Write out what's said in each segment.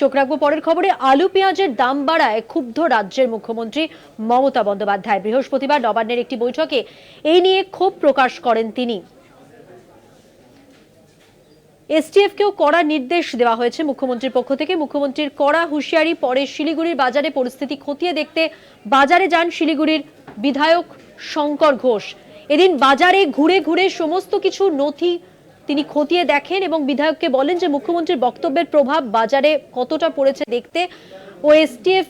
চোখ রাখবো পরের খবরে। আলু পেঁয়াজের দাম বাড়ায় ক্ষুব্ধ রাজ্যের মুখ্যমন্ত্রী মমতা বন্দ্যোপাধ্যায়। বৃহস্পতিবার নবান্নের একটি বৈঠকে এই নিয়ে ক্ষোভ প্রকাশ করেন তিনি। এসটিএফ কেও কড়া নির্দেশ দেওয়া হয়েছে মুখ্যমন্ত্রীর পক্ষ থেকে। মুখ্যমন্ত্রীর কড়া হুঁশিয়ারি পরে শিলিগুড়ির বাজারে পরিস্থিতি খতিয়ে দেখতে বাজারে যান শিলিগুড়ির বিধায়ক শঙ্কর ঘোষ। এদিন বাজারে ঘুরে ঘুরে সমস্ত কিছু নথি তিনি খতিয়ে দেখেন এবং বিধায়ককে বলেন যে মুখ্যমন্ত্রীর বক্তব্যের প্রভাব বাজারে কতটা পড়েছে দেখতে ও এসটিএফ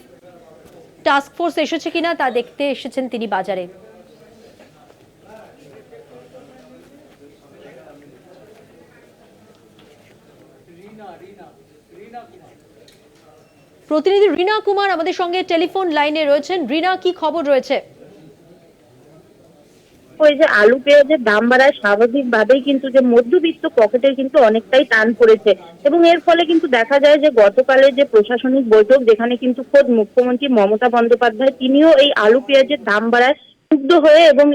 টাস্ক ফোর্স এসেছে কিনা তা দেখতে এসেছেন তিনি বাজারে। প্রতিনিধি রিনা কুমার আমাদের সঙ্গে টেলিফোন লাইনে রয়েছেন। রিনা, কি খবর রয়েছে? ওই যে আলু পেঁয়াজের দাম বাড়ায় স্বাভাবিকভাবেই কিন্তু যে মধ্যবিত্ত পকেটের কিন্তু অনেকটাই টান পড়েছে এবং এর ফলে কিন্তু দেখা যায় যে গতকালের যে প্রশাসনিক বৈঠক, যেখানে কিন্তু খোদ মুখ্যমন্ত্রী মমতা বন্দ্যোপাধ্যায় তিনিও এই আলু পেঁয়াজের দাম বাড়ায় ক্ষুব্ধ হয়ে এবং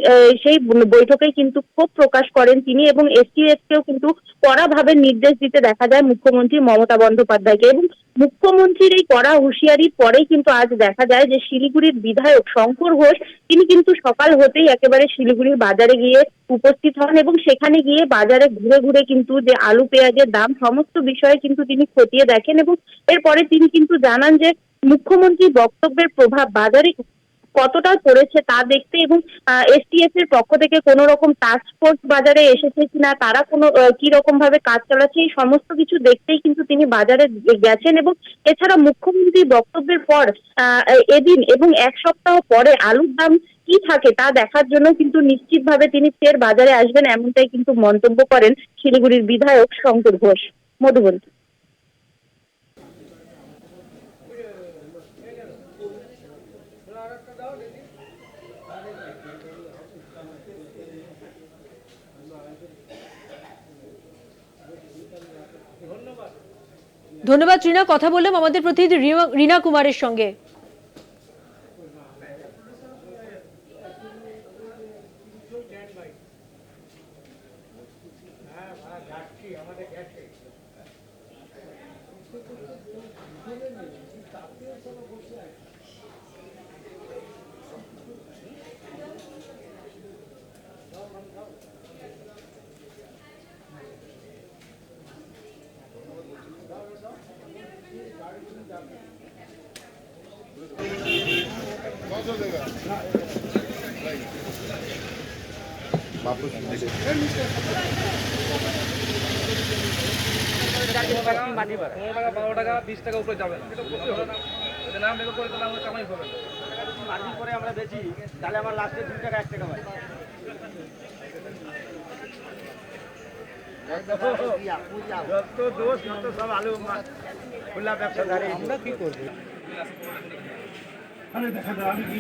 সেই বৈঠকে কিন্তু ক্ষোভ প্রকাশ করেন তিনি এবং এসটিএফ কেও কিন্তু কড়াভাবে নির্দেশ দিতে দেখা যায় মুখ্যমন্ত্রী মমতা বন্দ্যোপাধ্যায়কে। এবং মুখ্যমন্ত্রীর এই কড়া হুঁশিয়ারির পরেই কিন্তু আজ দেখা যায় যে শিলিগুড়ির বিধায়ক শঙ্কর ঘোষ তিনি কিন্তু সকাল হতেই একেবারে শিলিগুড়ির বাজারে গিয়ে উপস্থিত হন এবং সেখানে গিয়ে বাজারে ঘুরে ঘুরে কিন্তু যে আলু পেঁয়াজের দাম সমস্ত বিষয়ে কিন্তু তিনি খতিয়ে দেখেন এবং এরপরে তিনি কিন্তু জানান যে মুখ্যমন্ত্রীর বক্তব্যের প্রভাব বাজারে কতটা পড়েছে তা দেখতে এবং এসটিএফ এর পক্ষ থেকে কোনো রকম টাস্ক ফোর্স বাজারে এসেছে কিনা, তারা কোনো কি রকম ভাবে কাজ চালাচ্ছে, এই সমস্ত কিছু দেখতেই কিন্তু তিনি বাজারে গেছেন। এবং এছাড়া মুখ্যমন্ত্রীর বক্তব্যের পর এদিন এবং এক সপ্তাহ পরে আলুর দাম কি থাকে তা দেখার জন্য কিন্তু নিশ্চিতভাবে তিনি ফের বাজারে আসবেন, এমনটাই কিন্তু মন্তব্য করেন শিলিগুড়ির বিধায়ক শঙ্কর ঘোষ। মধুবন্তী। ধন্যবাদ রিনা। কথা বললাম আমাদের প্রতিনিধি রিনা কুমারের সঙ্গে। वापस 12 টাকা 20 টাকা উপরে যাবে না, মেকআপ করে দিলাম কামাই হবে না। মার্জিন করে আমরা বেচি, তাহলে আমার লাস্টে 2 টাকা 1 টাকা পাই। যত দোষ যত সব আলু খোলা ব্যবসাদারি, আমরা কি করব? আরে দেখা দাও আমি কি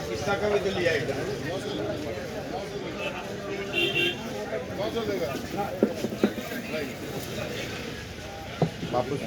किस टाका में लिया एकदम कौन सा देगा वापस